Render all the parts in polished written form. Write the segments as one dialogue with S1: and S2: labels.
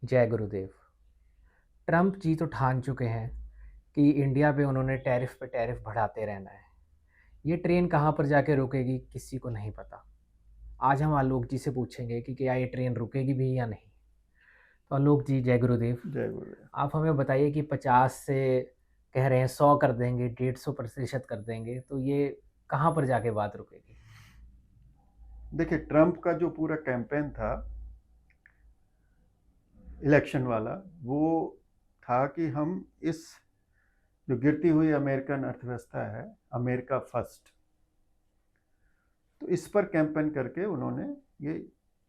S1: जय गुरुदेव। ट्रम्प जी तो ठान चुके हैं कि इंडिया पे उन्होंने टैरिफ पे टैरिफ बढ़ाते रहना है। ये ट्रेन कहाँ पर जाके रुकेगी किसी को नहीं पता। आज हम आलोक जी से पूछेंगे कि क्या ये ट्रेन रुकेगी भी या नहीं। तो आलोक जी, जय गुरुदेव।
S2: जय गुरुदेव।
S1: आप हमें बताइए कि 50 से कह रहे हैं 100 कर देंगे, 150% कर देंगे, तो ये कहाँ पर जाके बात रुकेगी?
S2: देखिए, ट्रंप का जो पूरा कैंपेन था इलेक्शन वाला, वो था कि हम इस जो गिरती हुई अमेरिकन अर्थव्यवस्था है, अमेरिका फर्स्ट, तो इस पर कैंपेन करके उन्होंने ये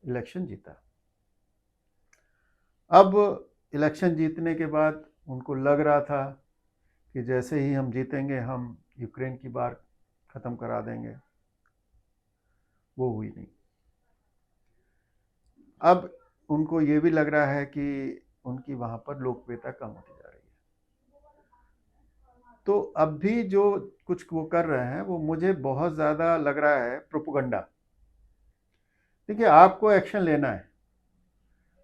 S2: इलेक्शन जीता। अब इलेक्शन जीतने के बाद उनको लग रहा था कि जैसे ही हम जीतेंगे हम यूक्रेन की बात ख़त्म करा देंगे। वो हुई नहीं। अब उनको ये भी लग रहा है कि उनकी वहाँ पर लोकप्रियता कम होती जा रही है। तो अब भी जो कुछ वो कर रहे हैं वो मुझे बहुत ज़्यादा लग रहा है प्रोपोगंडा। देखिए, आपको एक्शन लेना है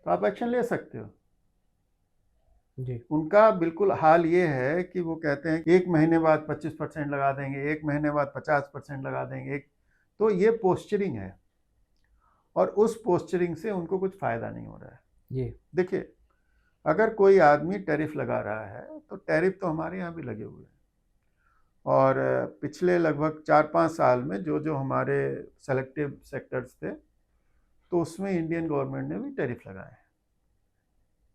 S2: तो आप एक्शन ले सकते हो।
S1: जी।
S2: उनका बिल्कुल हाल ये है कि वो कहते हैं एक महीने बाद 25% लगा देंगे, एक महीने बाद 50% लगा देंगे। तो ये पोस्चरिंग है और उस पोस्चरिंग से उनको कुछ फ़ायदा नहीं हो रहा है।
S1: जी।
S2: देखिए, अगर कोई आदमी टैरिफ लगा रहा है तो टैरिफ तो हमारे यहाँ भी लगे हुए हैं। और पिछले लगभग 4-5 साल में जो जो हमारे सेलेक्टिव सेक्टर्स थे, तो उसमें इंडियन गवर्नमेंट ने भी टैरिफ लगाए हैं।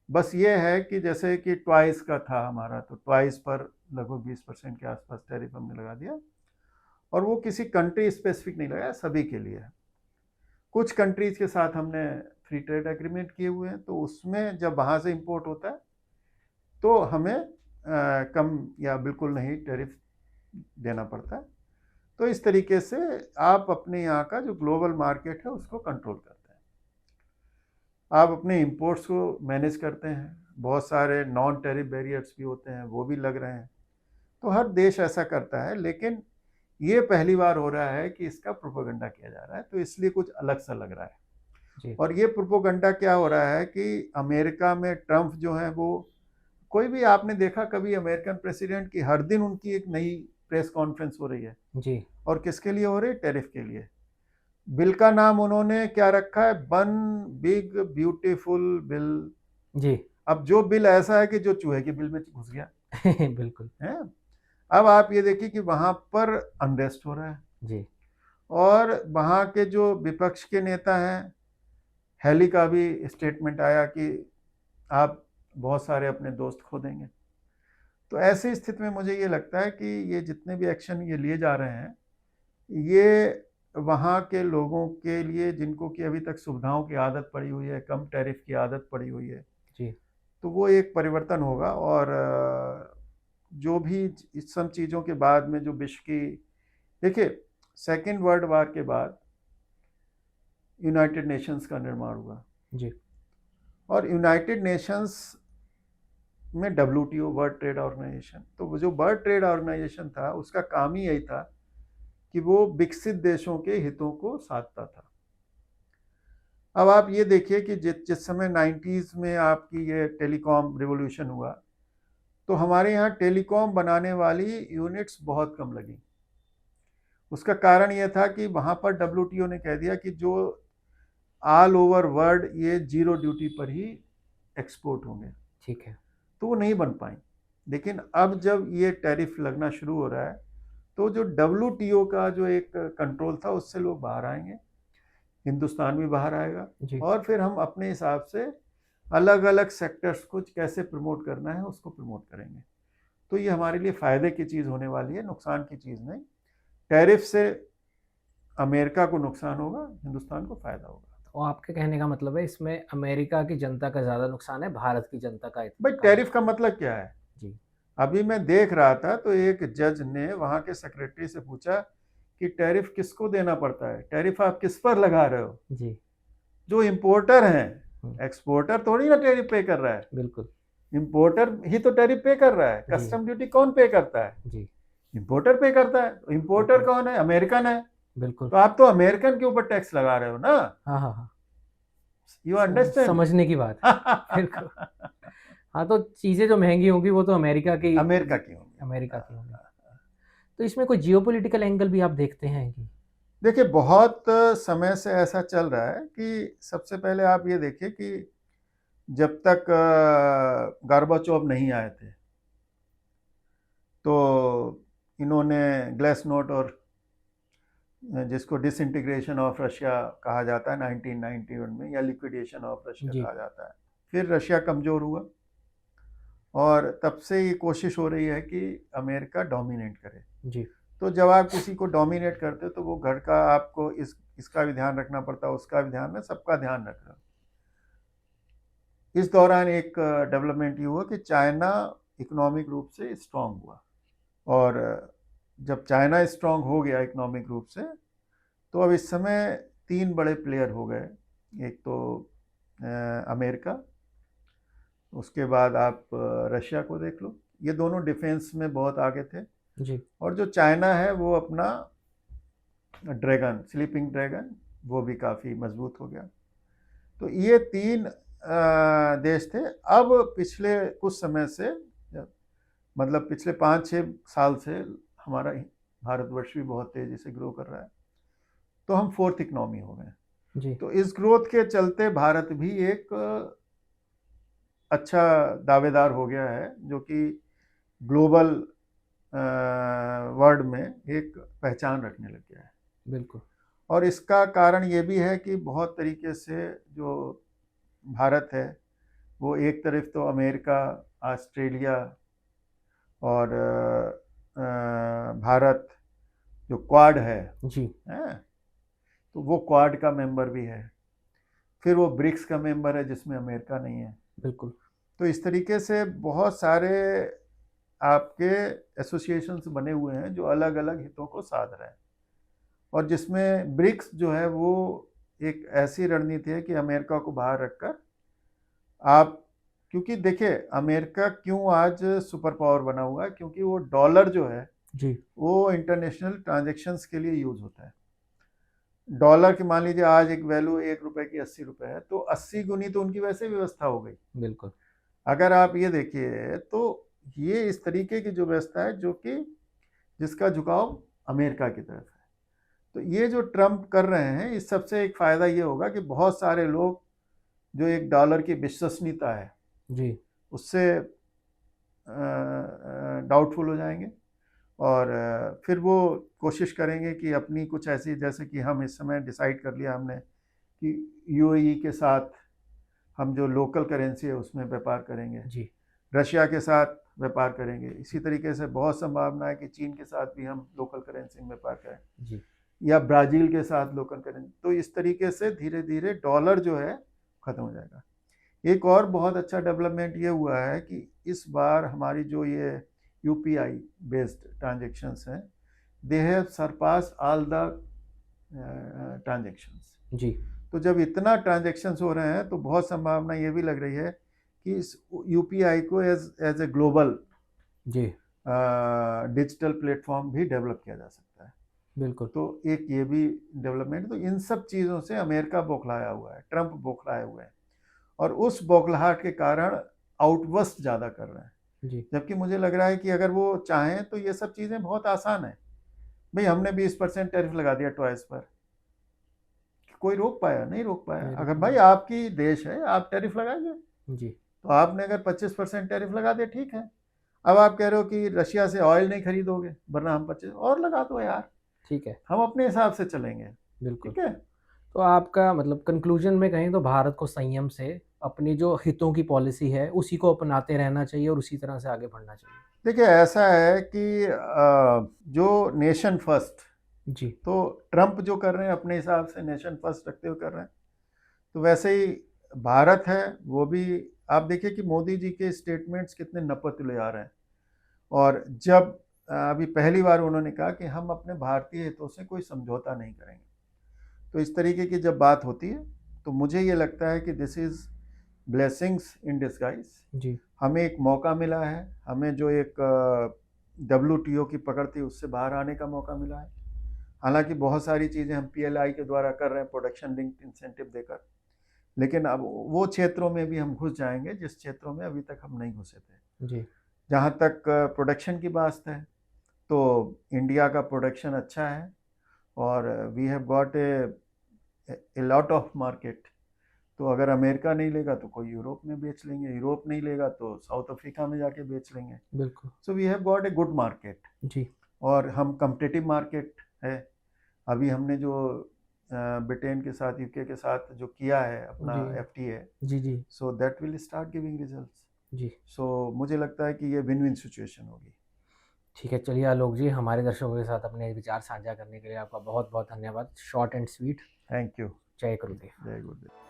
S2: बस ये है कि जैसे कि ट्वाइस का था हमारा, तो ट्वाइस पर लगभग 20% के आसपास टैरिफ हमने लगा दिया। और वो किसी कंट्री स्पेसिफिक नहीं लगाया, सभी के लिए है। कुछ कंट्रीज के साथ हमने फ्री ट्रेड एग्रीमेंट किए हुए हैं, तो उसमें जब वहाँ से इंपोर्ट होता है तो हमें कम या बिल्कुल नहीं टैरिफ देना पड़ता है। तो इस तरीके से आप अपने यहाँ का जो ग्लोबल मार्केट है उसको कंट्रोल करते हैं। आप अपने इंपोर्ट्स को मैनेज करते हैं। बहुत सारे नॉन टैरिफ बैरियर्स भी होते हैं, वो भी लग रहे हैं। तो हर देश ऐसा करता है, लेकिन ये पहली बार हो रहा है कि इसका प्रोपेगेंडा किया जा रहा है, तो इसलिए कुछ अलग सा लग रहा है।
S1: जी।
S2: और ये प्रोपेगेंडा क्या हो रहा है कि अमेरिका में ट्रंप जो है वो, कोई भी आपने देखा कभी अमेरिकन प्रेसिडेंट की हर दिन उनकी एक नई प्रेस कॉन्फ्रेंस हो रही है।
S1: जी।
S2: और किसके लिए हो रही है? टैरिफ के लिए। बिल का नाम उन्होंने क्या रखा है? One big beautiful bill.
S1: जी।
S2: अब जो बिल ऐसा है कि जो चूहे के बिल में घुस गया
S1: बिल्कुल।
S2: है। अब आप ये देखिए कि वहां पर अनरेस्ट हो रहा है।
S1: जी।
S2: और वहां के जो विपक्ष के नेता हैं, हैली का भी स्टेटमेंट आया कि आप बहुत सारे अपने दोस्त खो देंगे। तो ऐसी स्थिति में मुझे ये लगता है कि ये जितने भी एक्शन ये लिए जा रहे हैं, ये वहाँ के लोगों के लिए जिनको कि अभी तक सुविधाओं की आदत पड़ी हुई है, कम टैरिफ की आदत पड़ी हुई है,
S1: जी।
S2: तो वो एक परिवर्तन होगा। और जो भी इस सब चीज़ों के बाद में जो विश्व की, देखिए, सेकेंड वर्ल्ड वार के बाद यूनाइटेड नेशंस का निर्माण हुआ।
S1: जी।
S2: और यूनाइटेड नेशंस में WTO, वर्ल्ड ट्रेड ऑर्गेनाइजेशन, तो वो जो वर्ल्ड ट्रेड ऑर्गेनाइजेशन था उसका काम ही यही था कि वो विकसित देशों के हितों को साधता था। अब आप ये देखिए कि जिस समय 90s में आपकी ये टेलीकॉम रिवॉल्यूशन हुआ, तो हमारे यहाँ टेलीकॉम बनाने वाली यूनिट्स बहुत कम लगी। उसका कारण ये था कि वहाँ पर WTO ने कह दिया कि जो ऑल ओवर वर्ल्ड ये जीरो ड्यूटी पर ही एक्सपोर्ट होंगे,
S1: ठीक है।
S2: तो वो नहीं बन पाई। लेकिन अब जब ये टैरिफ लगना शुरू हो रहा है, तो जो WTO का जो एक कंट्रोल था उससे लोग बाहर आएंगे, हिंदुस्तान भी बाहर आएगा।
S1: जी।
S2: और फिर हम अपने हिसाब से अलग अलग सेक्टर्स को कैसे प्रमोट करना है उसको प्रमोट करेंगे। तो ये हमारे लिए फ़ायदे की चीज़ होने वाली है, नुकसान की चीज़ नहीं। टैरिफ से अमेरिका को नुकसान होगा, हिंदुस्तान को फ़ायदा होगा।
S1: तो आपके कहने का मतलब है इसमें अमेरिका की जनता का ज़्यादा नुकसान है, भारत की जनता का
S2: भाई,
S1: का
S2: टैरिफ का
S1: नुकसान।
S2: मतलब क्या है?
S1: जी।
S2: अभी मैं देख रहा था तो एक जज ने वहाँ के सेक्रेटरी से पूछा कि टैरिफ किसको देना पड़ता है, टैरिफ आप किस पर लगा रहे हो?
S1: जी।
S2: जो इम्पोर्टर हैं।
S1: हुँ।
S2: एक्सपोर्टर थोड़ी ना टैरिफ पे कर रहा है,
S1: बिल्कुल।
S2: इम्पोर्टर ही तो टैरिफ पे कर रहा है।
S1: जी।
S2: कस्टम ड्यूटी कौन पे करता है?
S1: जी।
S2: इम्पोर्टर पे करता है। इम्पोर्टर
S1: बिल्कुल।
S2: कौन है? अमेरिकन है।
S1: बिल्कुल।
S2: तो आप तो अमेरिकन के ऊपर टैक्स लगा रहे हो ना।
S1: हाँ, हाँ, हाँ।
S2: You understand?
S1: समझने की बात है। बिल्कुल। हाँ, तो चीज़ें जो महँगी होंगी वो तो
S2: अमेरिका की होंगी।
S1: अमेरिका की होंगी। तो इसमें कोई जियोपॉलिटिकल एंगल भी आप देखते हैं कि?
S2: देखिए, बहुत समय से ऐसा चल रहा है कि सबसे पहले आप ये देखिए कि जब तक गोर्बाचोव नहीं आए थे, तो इन्होंने ग्लासनोट और जिसको डिसइंटीग्रेशन ऑफ रशिया कहा जाता है 1991 में, या लिक्विडेशन ऑफ रशिया
S1: जी।
S2: कहा जाता है, फिर रशिया कमज़ोर हुआ और तब से ये कोशिश हो रही है कि अमेरिका डोमिनेट करे।
S1: जी।
S2: तो जब आप किसी को डोमिनेट करते हो तो वो घर का आपको इसका भी ध्यान रखना पड़ता है, उसका भी ध्यान, सबका ध्यान रखना। इस दौरान एक डेवलपमेंट ये हुआ कि चाइना इकोनॉमिक रूप से स्ट्रांग हुआ, और जब चाइना स्ट्रांग हो गया इकोनॉमिक रूप से, तो अब इस समय 3 बड़े प्लेयर हो गए। एक तो अमेरिका, उसके बाद आप रशिया को देख लो, ये दोनों डिफेंस में बहुत आगे थे
S1: जी।
S2: और जो चाइना है वो अपना ड्रैगन, स्लीपिंग ड्रैगन, वो भी काफ़ी मजबूत हो गया। तो ये 3 देश थे। अब पिछले कुछ समय से, मतलब पिछले 5-6 साल से हमारा भारतवर्ष भी बहुत तेज़ी से ग्रो कर रहा है, तो हम 4th इकनॉमी हो गए।
S1: जी।
S2: तो इस ग्रोथ के चलते भारत भी एक अच्छा दावेदार हो गया है, जो कि ग्लोबल वर्ल्ड में एक पहचान रखने लग गया है।
S1: बिल्कुल।
S2: और इसका कारण ये भी है कि बहुत तरीके से जो भारत है वो एक तरफ तो अमेरिका, ऑस्ट्रेलिया और भारत जो क्वाड है,
S1: जी।
S2: तो वो क्वाड का मेंबर भी है। फिर वो ब्रिक्स का मेंबर है जिसमें अमेरिका नहीं है।
S1: बिल्कुल।
S2: तो इस तरीके से बहुत सारे आपके एसोसिएशंस बने हुए हैं जो अलग अलग हितों को साध रहे हैं, और जिसमें ब्रिक्स जो है वो एक ऐसी रणनीति है कि अमेरिका को बाहर रखकर आप, क्योंकि देखिए अमेरिका क्यों आज सुपर पावर बना हुआ है, क्योंकि वो डॉलर जो है
S1: जी।
S2: वो इंटरनेशनल ट्रांजैक्शंस के लिए यूज होता है। डॉलर की मान लीजिए आज एक वैल्यू 1 रुपए की 80 रुपए है, तो 80 गुनी तो उनकी वैसे व्यवस्था हो गई।
S1: बिल्कुल।
S2: अगर आप ये देखिए तो ये इस तरीके की जो व्यवस्था है जो कि जिसका झुकाव अमेरिका की तरफ है। तो ये जो ट्रम्प कर रहे हैं, इस सबसे एक फ़ायदा ये होगा कि बहुत सारे लोग जो एक डॉलर की विश्वसनीयता है
S1: जी।
S2: उससे डाउटफुल हो जाएंगे, और फिर वो कोशिश करेंगे कि अपनी कुछ ऐसी, जैसे कि हम इस समय डिसाइड कर लिया हमने कि यूएई के साथ हम जो लोकल करेंसी है उसमें व्यापार करेंगे,
S1: जी।
S2: रशिया के साथ व्यापार करेंगे। इसी तरीके से बहुत संभावना है कि चीन के साथ भी हम लोकल करेंसी में व्यापार करें,
S1: जी।
S2: या ब्राज़ील के साथ लोकल करेंसी। तो इस तरीके से धीरे धीरे डॉलर जो है ख़त्म हो जाएगा। एक और बहुत अच्छा डेवलपमेंट ये हुआ है कि इस बार हमारी जो ये यूपीआई बेस्ड ट्रांजेक्शन्स हैं, they have surpass all the transactions.
S1: जी।
S2: तो जब इतना ट्रांजेक्शन्स हो रहे हैं तो बहुत संभावना ये भी लग रही है कि इस यूपीआई को एज ए ग्लोबल
S1: जी।
S2: डिजिटल प्लेटफॉर्म भी डेवलप किया जा सकता है।
S1: बिल्कुल।
S2: तो एक ये भी डेवलपमेंट, तो इन सब चीज़ों से अमेरिका बौखलाया हुआ है, ट्रम्प बौखलाए हुए हैं, और उस बौखलाहट के कारण आउटबस्ट ज़्यादा कर रहे हैं।
S1: जी।
S2: जबकि मुझे लग रहा है कि अगर वो चाहें तो ये सब चीज़ें बहुत आसान है। भाई हमने 20% टैरिफ लगा दिया टॉयज़ पर, कोई रोक पाया? नहीं रोक पाया।
S1: नहीं रोक
S2: अगर भाई
S1: पाया।
S2: आपकी देश है, आप टैरिफ लगाएंगे,
S1: जी।
S2: तो आपने अगर 25% टैरिफ लगा दिया, ठीक है। अब आप कह रहे हो कि रशिया से ऑयल नहीं खरीदोगे वरना हम 25 और लगा दो यार,
S1: ठीक है।
S2: हम अपने हिसाब से चलेंगे।
S1: बिल्कुल।
S2: ठीक है।
S1: तो आपका मतलब कंक्लूजन में कहें तो भारत को संयम से अपनी जो हितों की पॉलिसी है उसी को अपनाते रहना चाहिए और उसी तरह से आगे बढ़ना चाहिए।
S2: देखिए ऐसा है कि जो नेशन फर्स्ट,
S1: जी।
S2: तो ट्रम्प जो कर रहे हैं अपने हिसाब से नेशन फर्स्ट रखते हुए कर रहे हैं, तो वैसे ही भारत है वो भी। आप देखिए कि मोदी जी के स्टेटमेंट्स कितने नपतुले आ रहे हैं, और जब अभी पहली बार उन्होंने कहा कि हम अपने भारतीय हितों से कोई समझौता नहीं करेंगे, तो इस तरीके की जब बात होती है तो मुझे ये लगता है कि this is blessings in disguise.
S1: जी।
S2: हमें एक मौका मिला है, हमें जो एक WTO की पकड़ थी उससे बाहर आने का मौका मिला है। हालांकि बहुत सारी चीज़ें हम PLI के द्वारा कर रहे हैं, प्रोडक्शन लिंक्ड इंसेंटिव देकर, लेकिन अब वो क्षेत्रों में भी हम घुस जाएंगे जिस क्षेत्रों में अभी तक हम नहीं घुसे थे।
S1: जी।
S2: जहाँ तक प्रोडक्शन की बात है, तो इंडिया का प्रोडक्शन अच्छा है और we have got a lot of market. तो अगर अमेरिका नहीं लेगा तो कोई यूरोप में बेच लेंगे, यूरोप नहीं लेगा तो साउथ अफ्रीका में जाके बेच लेंगे।
S1: बिल्कुल।
S2: So we have got a good market
S1: जी।
S2: और हम कम्पिटिटिव मार्केट है। अभी हमने जो ब्रिटेन के साथ, यूके के साथ जो किया है अपना
S1: जी।
S2: एफटीए,
S1: जी, जी।
S2: So that will start giving results.
S1: जी।
S2: सो मुझे लगता है कि ये विन विन सिचुएशन होगी।
S1: ठीक है, चलिए आलोक जी, हमारे दर्शकों के साथ अपने विचार साझा करने के लिए आपका बहुत-बहुत धन्यवाद। Short and sweet.
S2: Thank you.
S1: जय गुरुदेव।
S2: जय गुरुदेव।